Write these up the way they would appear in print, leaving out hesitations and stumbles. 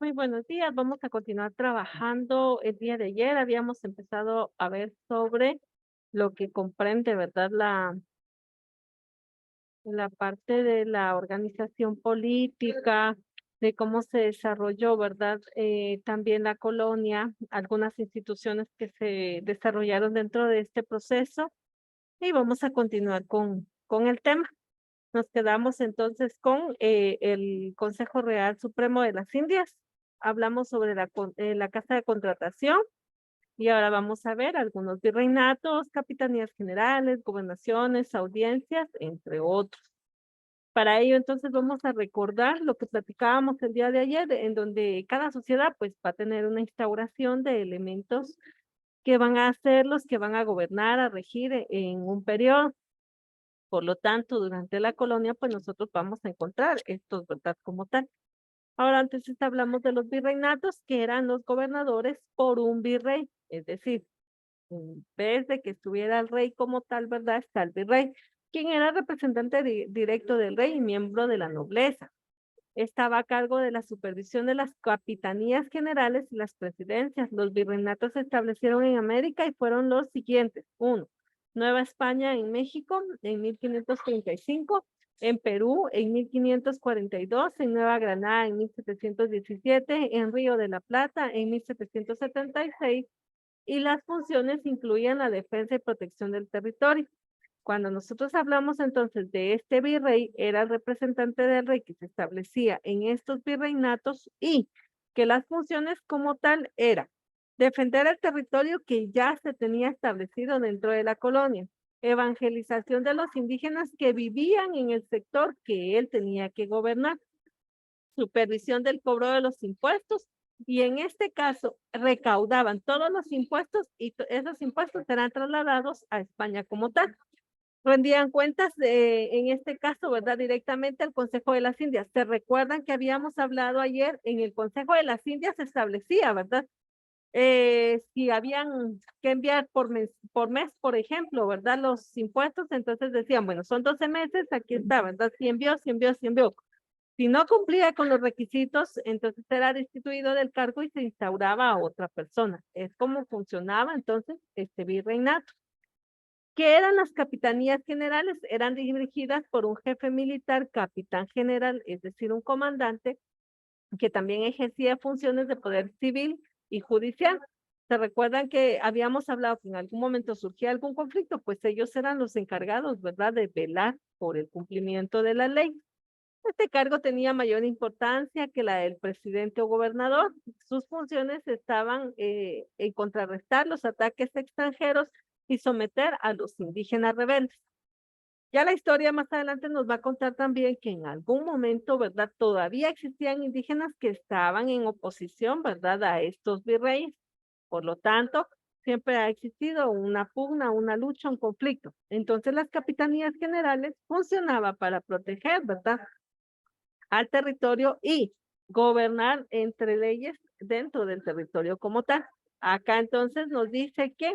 Muy buenos días. Vamos a continuar trabajando. El día de ayer habíamos empezado a ver sobre lo que comprende, ¿verdad? La parte de la organización política, de cómo se desarrolló, ¿verdad? También la colonia, algunas instituciones que se desarrollaron dentro de este proceso. Y vamos a continuar con el tema. Nos quedamos entonces con el Consejo Real Supremo de las Indias. Hablamos sobre la Casa de Contratación y ahora vamos a ver algunos virreinatos, capitanías generales, gobernaciones, audiencias, entre otros. Para ello, entonces, vamos a recordar lo que platicábamos el día de ayer, en donde cada sociedad pues va a tener una instauración de elementos que van a ser los que van a gobernar, a regir en un periodo. Por lo tanto, durante la colonia, pues nosotros vamos a encontrar estos, ¿verdad? Como tal. Ahora, antes hablamos de los virreinatos, que eran los gobernadores por un virrey, es decir, en vez de que estuviera el rey como tal, ¿verdad? Está el virrey, quien era representante directo del rey y miembro de la nobleza. Estaba a cargo de la supervisión de las capitanías generales y las presidencias. Los virreinatos se establecieron en América y fueron los siguientes. Uno, Nueva España en México en 1535, en Perú en 1542, en Nueva Granada en 1717, en Río de la Plata en 1776, y las funciones incluían la defensa y protección del territorio. Cuando nosotros hablamos entonces de este virrey, era el representante del rey que se establecía en estos virreinatos y que las funciones como tal era defender el territorio que ya se tenía establecido dentro de la colonia, evangelización de los indígenas que vivían en el sector que él tenía que gobernar, supervisión del cobro de los impuestos, y en este caso recaudaban todos los impuestos y esos impuestos serán trasladados a España como tal. Rendían cuentas en este caso, ¿verdad? Directamente al Consejo de las Indias. ¿Se recuerdan que habíamos hablado ayer en el Consejo de las Indias? Se establecía, ¿verdad? Si habían que enviar por mes, por ejemplo, ¿verdad? Los impuestos, entonces decían, bueno, son 12 meses, aquí está, ¿verdad? Si envió, si envió, si envió. Si no cumplía con los requisitos, entonces era destituido del cargo y se instauraba a otra persona. Es como funcionaba entonces este virreinato. ¿Qué eran las capitanías generales? Eran dirigidas por un jefe militar, capitán general, es decir, un comandante, que también ejercía funciones de poder civil y judicial. ¿Se recuerdan que habíamos hablado que en algún momento surgía algún conflicto? Pues ellos eran los encargados, ¿verdad?, de velar por el cumplimiento de la ley. Este cargo tenía mayor importancia que la del presidente o gobernador. Sus funciones estaban en contrarrestar los ataques extranjeros y someter a los indígenas rebeldes. Ya la historia más adelante nos va a contar también que en algún momento, ¿verdad? Todavía existían indígenas que estaban en oposición, ¿verdad? A estos virreyes. Por lo tanto, siempre ha existido una pugna, una lucha, un conflicto. Entonces, las capitanías generales funcionaban para proteger, ¿verdad?, al territorio y gobernar entre leyes dentro del territorio como tal. Acá entonces nos dice que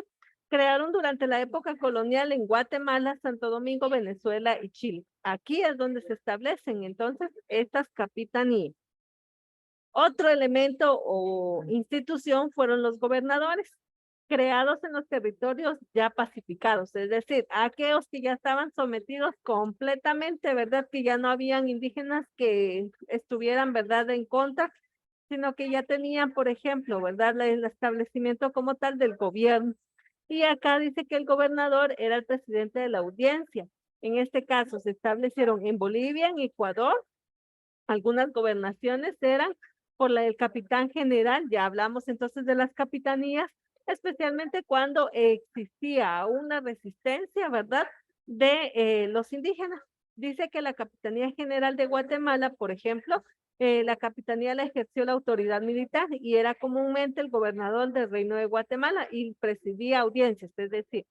crearon durante la época colonial en Guatemala, Santo Domingo, Venezuela y Chile. Aquí es donde se establecen entonces estas capitanías. Otro elemento o institución fueron los gobernadores, creados en los territorios ya pacificados, es decir, aquellos que ya estaban sometidos completamente, ¿verdad? Que ya no habían indígenas que estuvieran, ¿verdad?, en contra, sino que ya tenían, por ejemplo, ¿verdad?, el establecimiento como tal del gobierno. Y acá dice que el gobernador era el presidente de la audiencia. En este caso se establecieron en Bolivia, en Ecuador, algunas gobernaciones eran por el capitán general. Ya hablamos entonces de las capitanías, especialmente cuando existía una resistencia, ¿verdad?, de los indígenas. Dice que la Capitanía General de Guatemala, por ejemplo, la capitanía la ejerció la autoridad militar y era comúnmente el gobernador del Reino de Guatemala y presidía audiencias, es decir,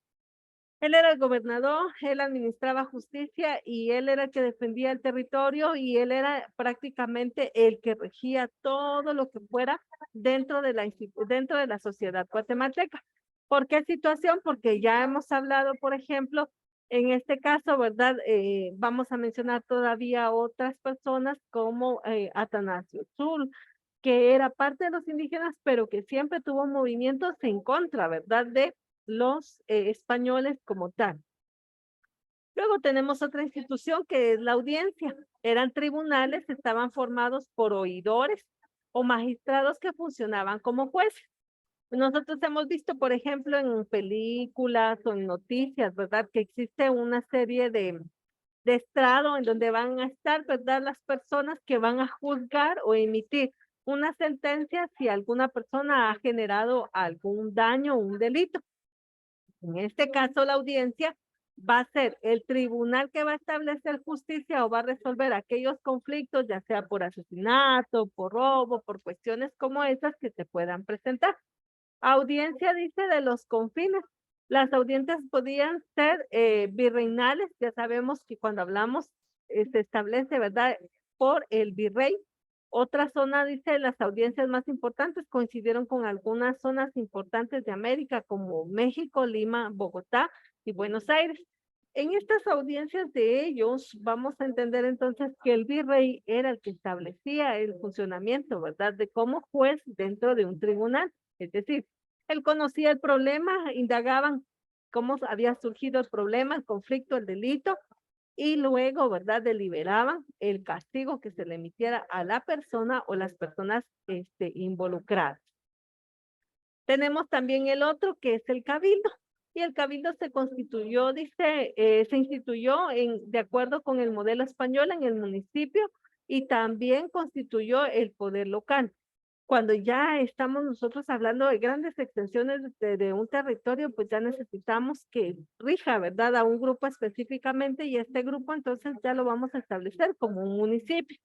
él era el gobernador, él administraba justicia y él era el que defendía el territorio y él era prácticamente el que regía todo lo que fuera dentro de la sociedad guatemalteca. ¿Por qué situación? Porque ya hemos hablado, por ejemplo, en este caso, ¿verdad? Vamos a mencionar todavía otras personas como Atanasio Tzul, que era parte de los indígenas, pero que siempre tuvo movimientos en contra, ¿verdad? De los españoles como tal. Luego tenemos otra institución que es la audiencia. Eran tribunales, estaban formados por oidores o magistrados que funcionaban como jueces. Nosotros hemos visto, por ejemplo, en películas o en noticias, ¿verdad? Que existe una serie de estrado en donde van a estar, ¿verdad? Las personas que van a juzgar o emitir una sentencia si alguna persona ha generado algún daño o un delito. En este caso, la audiencia va a ser el tribunal que va a establecer justicia o va a resolver aquellos conflictos, ya sea por asesinato, por robo, por cuestiones como esas que se puedan presentar. Audiencia dice de los confines. Las audiencias podían ser virreinales, ya sabemos que cuando hablamos se establece, ¿verdad? Por el virrey. Otra zona dice las audiencias más importantes coincidieron con algunas zonas importantes de América como México, Lima, Bogotá y Buenos Aires. En estas audiencias de ellos vamos a entender entonces que el virrey era el que establecía el funcionamiento, ¿verdad? De como juez dentro de un tribunal. Es decir, él conocía el problema, indagaban cómo había surgido el problema, el conflicto, el delito, y luego, ¿verdad? Deliberaban el castigo que se le emitiera a la persona o las personas involucradas. Tenemos también el otro que es el cabildo. Y el cabildo se constituyó, dice, se instituyó de acuerdo con el modelo español en el municipio y también constituyó el poder local. Cuando ya estamos nosotros hablando de grandes extensiones de un territorio, pues ya necesitamos que rija, ¿verdad? A un grupo específicamente y este grupo entonces ya lo vamos a establecer como un municipio.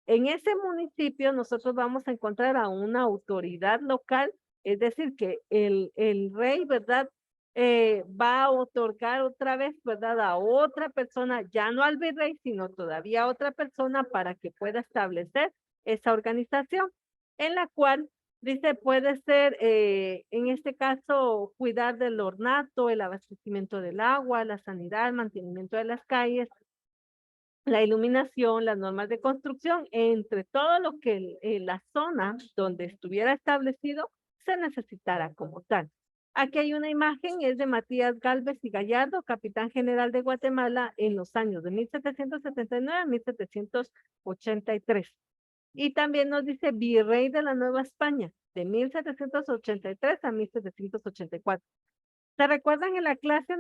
En ese municipio nosotros vamos a encontrar a una autoridad local, es decir, que el rey, ¿verdad? Va a otorgar otra vez, ¿verdad? A otra persona, ya no al virrey, sino todavía a otra persona para que pueda establecer esa organización, en la cual dice puede ser, en este caso, cuidar del ornato, el abastecimiento del agua, la sanidad, el mantenimiento de las calles, la iluminación, las normas de construcción, entre todo lo que la zona donde estuviera establecido se necesitara como tal. Aquí hay una imagen, es de Matías Gálvez y Gallardo, capitán general de Guatemala en los años de 1779 a 1783. Y también nos dice virrey de la Nueva España, de 1783 a 1784. ¿Se recuerdan en la clase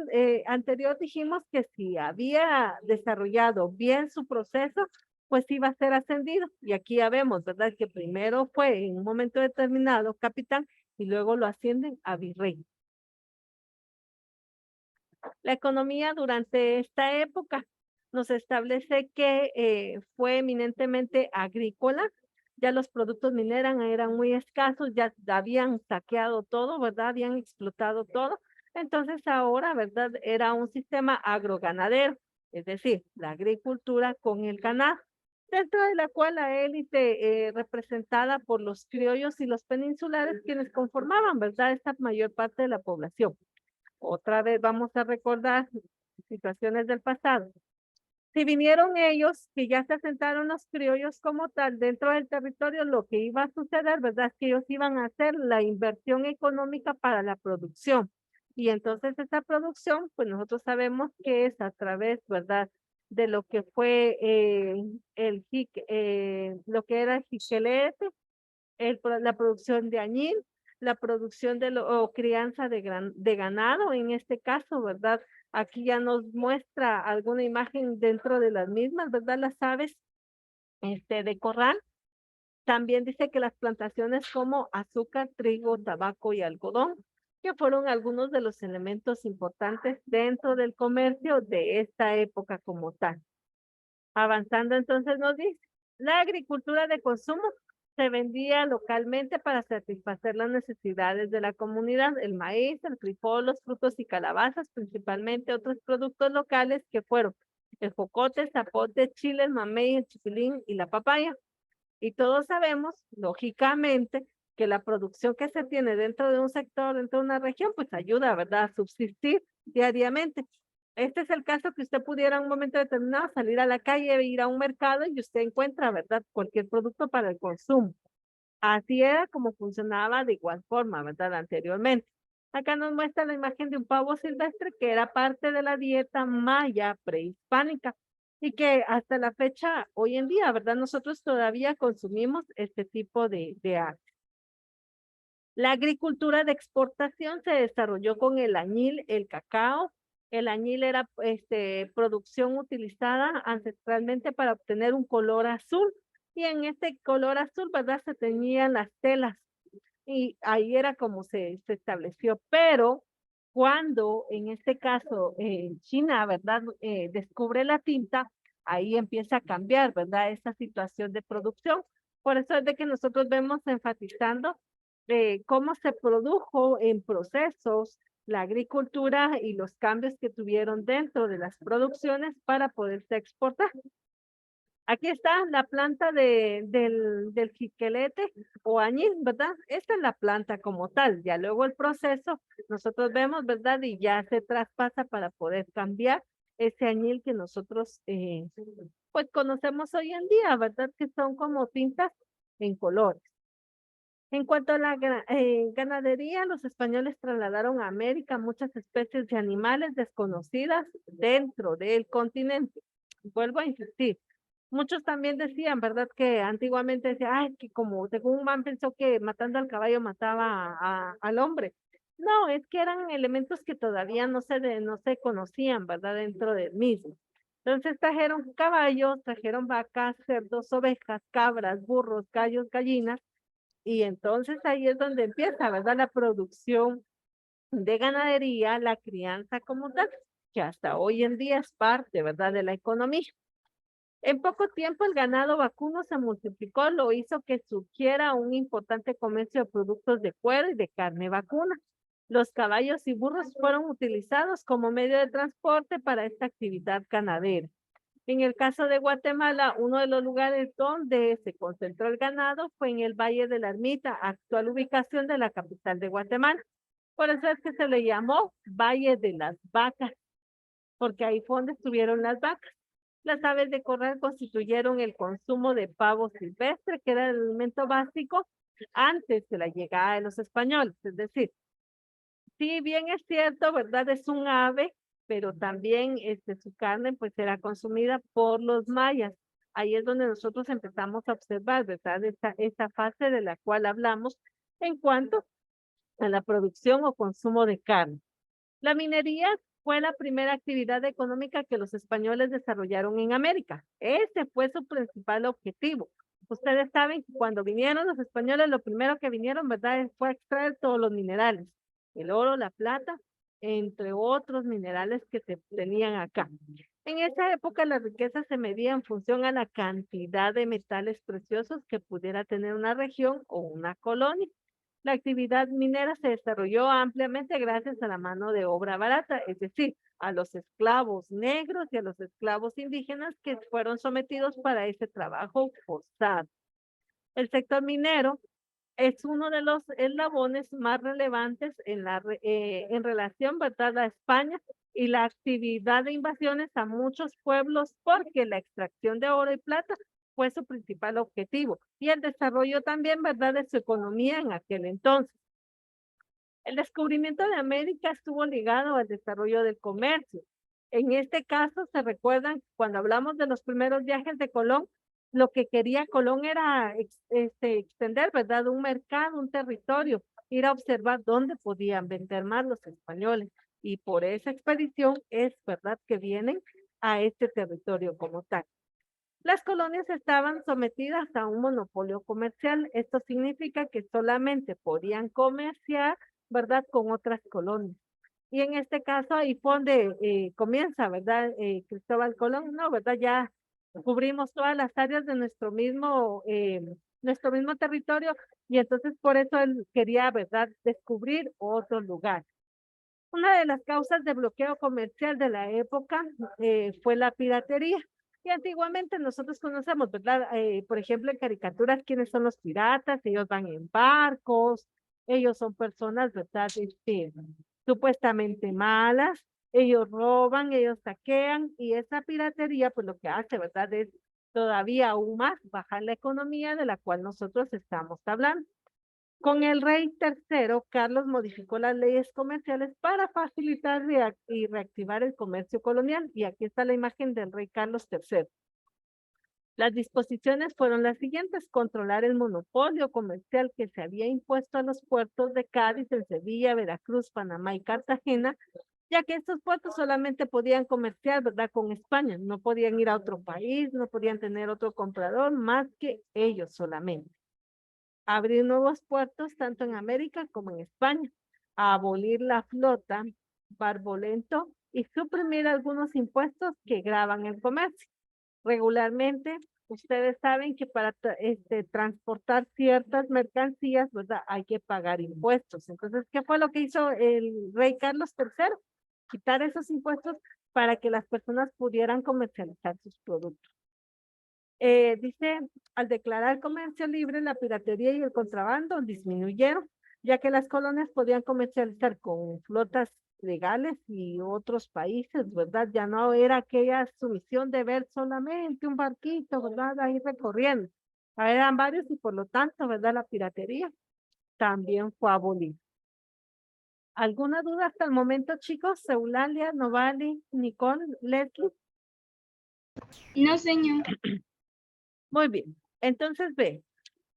anterior dijimos que si había desarrollado bien su proceso, pues iba a ser ascendido? Y aquí ya vemos, ¿verdad? Que primero fue en un momento determinado capitán y luego lo ascienden a virrey. La economía durante esta época nos establece que fue eminentemente agrícola, ya los productos mineros eran muy escasos, ya habían saqueado todo, ¿verdad? Habían explotado todo. Entonces ahora, ¿verdad? Era un sistema agroganadero, es decir, la agricultura con el ganado, dentro de la cual la élite representada por los criollos y los peninsulares, quienes conformaban, ¿verdad? Esta mayor parte de la población. Otra vez vamos a recordar situaciones del pasado. Si vinieron ellos, que ya se asentaron los criollos como tal dentro del territorio, lo que iba a suceder, ¿verdad? Es que ellos iban a hacer la inversión económica para la producción. Y entonces esa producción, pues nosotros sabemos que es a través, ¿verdad? De lo que fue lo que era el jiquelete, la producción de añil, la producción o crianza de ganado, en este caso, ¿verdad? Aquí ya nos muestra alguna imagen dentro de las mismas, ¿verdad? Las aves de corral. También dice que las plantaciones como azúcar, trigo, tabaco y algodón, que fueron algunos de los elementos importantes dentro del comercio de esta época como tal. Avanzando entonces nos dice, la agricultura de consumo se vendía localmente para satisfacer las necesidades de la comunidad, el maíz, el frijol, los frutos y calabazas, principalmente otros productos locales que fueron el jocote, zapote, chile, el mamey, el chipilín y la papaya. Y todos sabemos, lógicamente, que la producción que se tiene dentro de un sector, dentro de una región, pues ayuda, ¿verdad?, a subsistir diariamente. Este es el caso que usted pudiera en un momento determinado salir a la calle, ir a un mercado y usted encuentra, ¿verdad?, cualquier producto para el consumo. Así era como funcionaba de igual forma, ¿verdad? Anteriormente. Acá nos muestra la imagen de un pavo silvestre que era parte de la dieta maya prehispánica y que hasta la fecha, hoy en día, ¿verdad? Nosotros todavía consumimos este tipo de ave. La agricultura de exportación se desarrolló con el añil, el cacao. El añil era producción utilizada ancestralmente para obtener un color azul y en este color azul, ¿verdad? Se teñían las telas y ahí era como se estableció. Pero cuando en este caso China, ¿verdad? Descubre la tinta, ahí empieza a cambiar, ¿verdad? Esa situación de producción. Por eso es de que nosotros vemos enfatizando cómo se produjo en procesos la agricultura y los cambios que tuvieron dentro de las producciones para poderse exportar. Aquí está la planta del jiquelete o añil, ¿verdad? Esta es la planta como tal. Ya luego el proceso, nosotros vemos, ¿verdad? Y ya se traspasa para poder cambiar ese añil que nosotros, pues, conocemos hoy en día, ¿verdad? Que son como tintas en colores. En cuanto a la ganadería, los españoles trasladaron a América muchas especies de animales desconocidas dentro del continente. Vuelvo a insistir, muchos también decían, ¿verdad? Que antiguamente decían, ay, que como según un man pensó que matando al caballo mataba al hombre. No, es que eran elementos que todavía no se conocían, ¿verdad? Dentro del mismo. Entonces trajeron caballos, trajeron vacas, cerdos, ovejas, cabras, burros, gallos, gallinas, y entonces ahí es donde empieza, ¿verdad? La producción de ganadería, la crianza como tal, que hasta hoy en día es parte, ¿verdad? De la economía. En poco tiempo el ganado vacuno se multiplicó, lo hizo que surgiera un importante comercio de productos de cuero y de carne vacuna. Los caballos y burros fueron utilizados como medio de transporte para esta actividad ganadera. En el caso de Guatemala, uno de los lugares donde se concentró el ganado fue en el Valle de la Ermita, actual ubicación de la capital de Guatemala. Por eso es que se le llamó Valle de las Vacas, porque ahí fue donde estuvieron las vacas. Las aves de corral constituyeron el consumo de pavo silvestre, que era el alimento básico antes de la llegada de los españoles. Es decir, sí, bien es cierto, ¿verdad? Es un ave, pero también su carne pues era consumida por los mayas. Ahí es donde nosotros empezamos a observar, ¿verdad? Esta fase de la cual hablamos en cuanto a la producción o consumo de carne. La minería fue la primera actividad económica que los españoles desarrollaron en América. Ese fue su principal objetivo. Ustedes saben que cuando vinieron los españoles, lo primero que vinieron, ¿verdad? Fue a extraer todos los minerales, el oro, la plata, entre otros minerales que se tenían acá. En esa época la riqueza se medía en función a la cantidad de metales preciosos que pudiera tener una región o una colonia. La actividad minera se desarrolló ampliamente gracias a la mano de obra barata, es decir, a los esclavos negros y a los esclavos indígenas que fueron sometidos para ese trabajo forzado. El sector minero es uno de los eslabones más relevantes en relación, ¿verdad?, a España y la actividad de invasiones a muchos pueblos porque la extracción de oro y plata fue su principal objetivo y el desarrollo también, ¿verdad?, de su economía en aquel entonces. El descubrimiento de América estuvo ligado al desarrollo del comercio. En este caso, se recuerdan cuando hablamos de los primeros viajes de Colón, lo que quería Colón era extender, ¿verdad? Un mercado, un territorio, ir a observar dónde podían vender más los españoles. Y por esa expedición es, ¿verdad?, que vienen a este territorio como tal. Las colonias estaban sometidas a un monopolio comercial. Esto significa que solamente podían comerciar, ¿verdad?, con otras colonias. Y en este caso ahí fue donde comienza, ¿verdad? Cristóbal Colón, no, ¿verdad? Ya cubrimos todas las áreas de nuestro mismo territorio y entonces por eso él quería, ¿verdad?, descubrir otro lugar. Una de las causas de bloqueo comercial de la época fue la piratería. Y antiguamente nosotros conocemos, ¿verdad? Por ejemplo, en caricaturas, ¿quiénes son los piratas? Ellos van en barcos, ellos son personas, ¿verdad? Supuestamente malas, ellos roban, ellos saquean, y esa piratería, pues lo que hace, ¿verdad? Es todavía aún más bajar la economía de la cual nosotros estamos hablando. Con el rey tercero, Carlos modificó las leyes comerciales para facilitar y reactivar el comercio colonial. Y aquí está la imagen del rey Carlos III. Las disposiciones fueron las siguientes: controlar el monopolio comercial que se había impuesto a los puertos de Cádiz, en Sevilla, Veracruz, Panamá y Cartagena, ya que estos puertos solamente podían comerciar, ¿verdad?, con España, no podían ir a otro país, no podían tener otro comprador más que ellos solamente. Abrir nuevos puertos tanto en América como en España, abolir la flota barbolento y suprimir algunos impuestos que gravan el comercio. Regularmente, ustedes saben que para transportar ciertas mercancías, ¿verdad?, hay que pagar impuestos. Entonces, ¿qué fue lo que hizo el rey Carlos III? Quitar esos impuestos para que las personas pudieran comercializar sus productos. Dice, al declarar comercio libre, la piratería y el contrabando disminuyeron, ya que las colonias podían comercializar con flotas legales y otros países, ¿verdad? Ya no era aquella sumisión de ver solamente un barquito, ¿verdad?, ahí recorriendo. Eran varios y por lo tanto, ¿verdad?, la piratería también fue abolida. ¿Alguna duda hasta el momento, chicos? Eulalia, Novali, Nicole, Leslie. No, señor. Muy bien. Entonces, ve,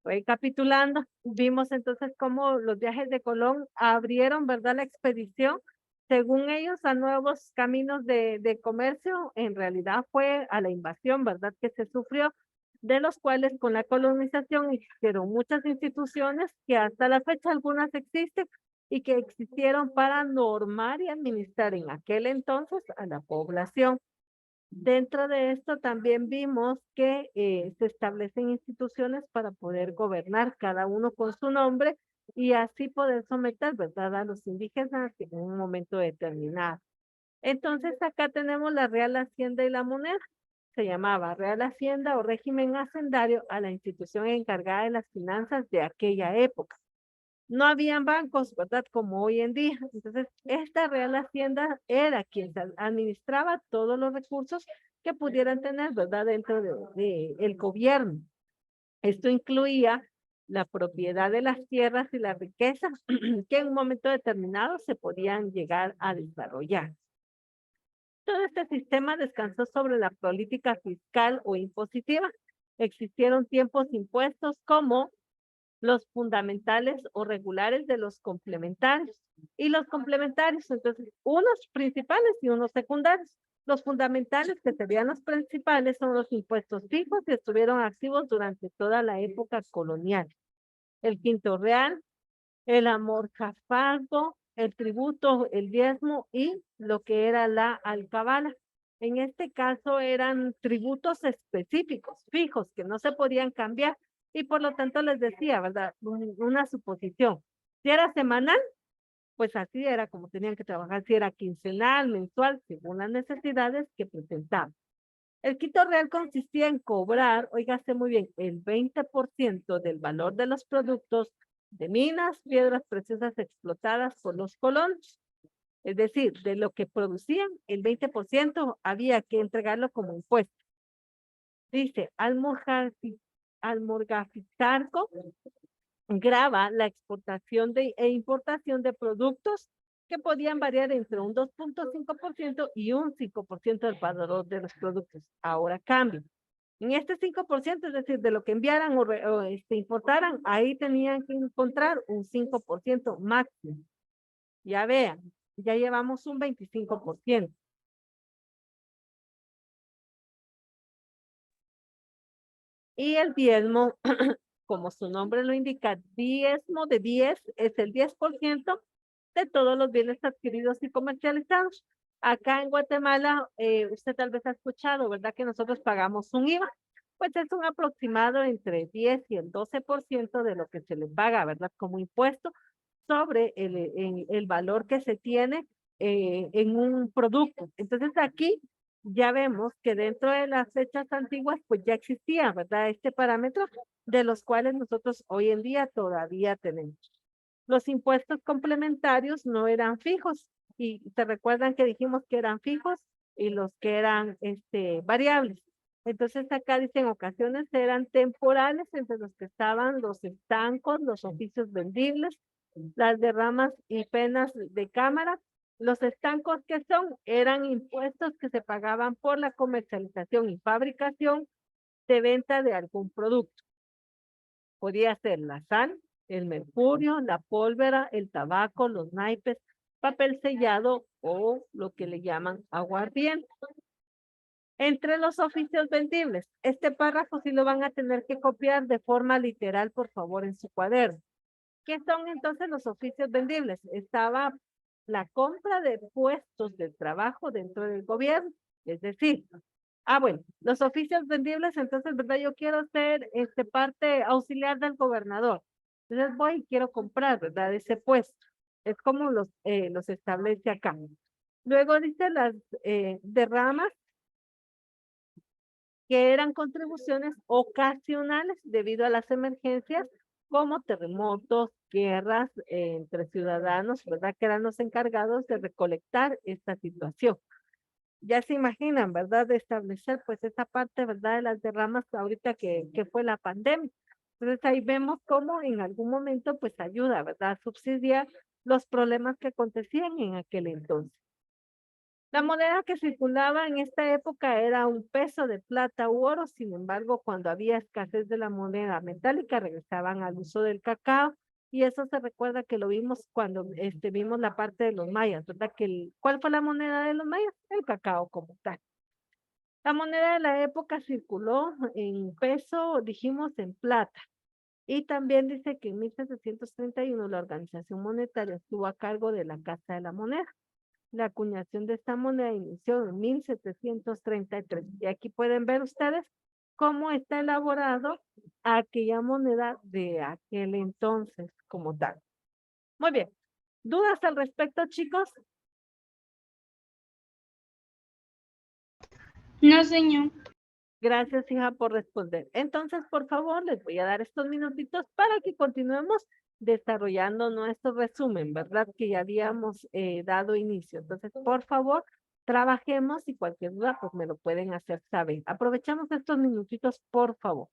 recapitulando, vimos entonces cómo los viajes de Colón abrieron, ¿verdad?, la expedición, según ellos, a nuevos caminos de comercio. En realidad fue a la invasión, ¿verdad?, que se sufrió, de los cuales con la colonización existieron muchas instituciones que hasta la fecha algunas existen y que existieron para normar y administrar en aquel entonces a la población. Dentro de esto también vimos que se establecen instituciones para poder gobernar, cada uno con su nombre, y así poder someter, ¿verdad?, a los indígenas en un momento determinado. Entonces acá tenemos la Real Hacienda y la moneda. Se llamaba Real Hacienda o régimen hacendario a la institución encargada de las finanzas de aquella época. No habían bancos, ¿verdad?, como hoy en día. Entonces, esta Real Hacienda era quien administraba todos los recursos que pudieran tener, ¿verdad?, dentro de el gobierno. Esto incluía la propiedad de las tierras y la riqueza que en un momento determinado se podían llegar a desarrollar. Todo este sistema descansó sobre la política fiscal o impositiva. Existieron tiempos impuestos como los fundamentales o regulares de los complementarios. Y los complementarios, entonces, unos principales y unos secundarios. Los fundamentales, que serían los principales, son los impuestos fijos y estuvieron activos durante toda la época colonial. El quinto real, el amorjafalco, el tributo, el diezmo y lo que era la alcabala. En este caso eran tributos específicos, fijos, que no se podían cambiar y por lo tanto les decía, ¿verdad? Una suposición. Si era semanal, pues así era como tenían que trabajar, si era quincenal, mensual, según las necesidades que presentaban. El quito real consistía en cobrar, oígase muy bien, el 20% del valor de los productos de minas, piedras preciosas explotadas por los colonos. Es decir, de lo que producían, el 20% había que entregarlo como impuesto. Dice, Almorgafitarco grava la exportación e importación de productos que podían variar entre un 2.5% y un 5% del valor de los productos. Ahora cambia. En este 5%, es decir, de lo que enviaran o importaran, ahí tenían que encontrar un 5% máximo. Ya vean, ya llevamos un 25%. Y el diezmo, como su nombre lo indica, diezmo de 10 es el 10% de todos los bienes adquiridos y comercializados. Acá en Guatemala, usted tal vez ha escuchado, ¿verdad?, que nosotros pagamos un IVA. Pues es un aproximado entre 10 y el 12% de lo que se le paga, ¿verdad?, como impuesto sobre el valor que se tiene en un producto. Entonces aquí ya vemos que dentro de las fechas antiguas pues ya existía, ¿verdad?, este parámetro de los cuales nosotros hoy en día todavía tenemos. Los impuestos complementarios no eran fijos y se recuerdan que dijimos que eran fijos y los que eran variables. Entonces acá dicen ocasiones eran temporales entre los que estaban los estancos, los oficios vendibles, las derramas y penas de cámara. Los estancos que son eran impuestos que se pagaban por la comercialización y fabricación de venta de algún producto. Podía ser la sal, el mercurio, la pólvora, el tabaco, los naipes, papel sellado o lo que le llaman aguardiente. Entre los oficios vendibles, este párrafo sí lo van a tener que copiar de forma literal, por favor, en su cuaderno. ¿Qué son entonces los oficios vendibles? Estaba la compra de puestos de trabajo dentro del gobierno, es decir, bueno, los oficios vendibles, entonces, ¿verdad? Yo quiero ser parte auxiliar del gobernador. Entonces voy y quiero comprar, ¿verdad? Ese puesto. Es como los establece acá. Luego dice las derramas que eran contribuciones ocasionales debido a las emergencias como terremotos, guerras entre ciudadanos, ¿verdad? Que eran los encargados de recolectar esta situación. Ya se imaginan, ¿verdad? De establecer pues esa parte, ¿verdad? De las derramas ahorita que fue la pandemia. Entonces ahí vemos cómo en algún momento pues ayuda, ¿verdad? A subsidiar los problemas que acontecían en aquel entonces. La moneda que circulaba en esta época era un peso de plata u oro, sin embargo, cuando había escasez de la moneda metálica, regresaban al uso del cacao, y eso se recuerda que lo vimos cuando vimos la parte de los mayas, ¿verdad? ¿Cuál fue la moneda de los mayas? El cacao como tal. La moneda de la época circuló en peso, dijimos en plata, y también dice que en 1731 la Organización Monetaria estuvo a cargo de la Casa de la Moneda. La acuñación de esta moneda inició en 1733. Y aquí pueden ver ustedes cómo está elaborado aquella moneda de aquel entonces como tal. Muy bien. ¿Dudas al respecto, chicos? No, señor. Gracias, hija, por responder. Entonces, por favor, les voy a dar estos minutitos para que continuemos desarrollando nuestro resumen, ¿verdad? Que ya habíamos dado inicio. Entonces, por favor, trabajemos y cualquier duda, pues me lo pueden hacer saber. Aprovechamos estos minutitos, por favor.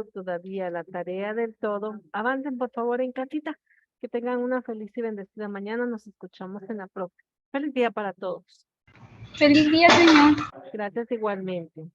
terminado todavía la tarea del todo, avancen por favor en casita. Que tengan una feliz y bendecida mañana. Nos escuchamos en la próxima. Feliz día para todos. Feliz día, señor. Gracias igualmente.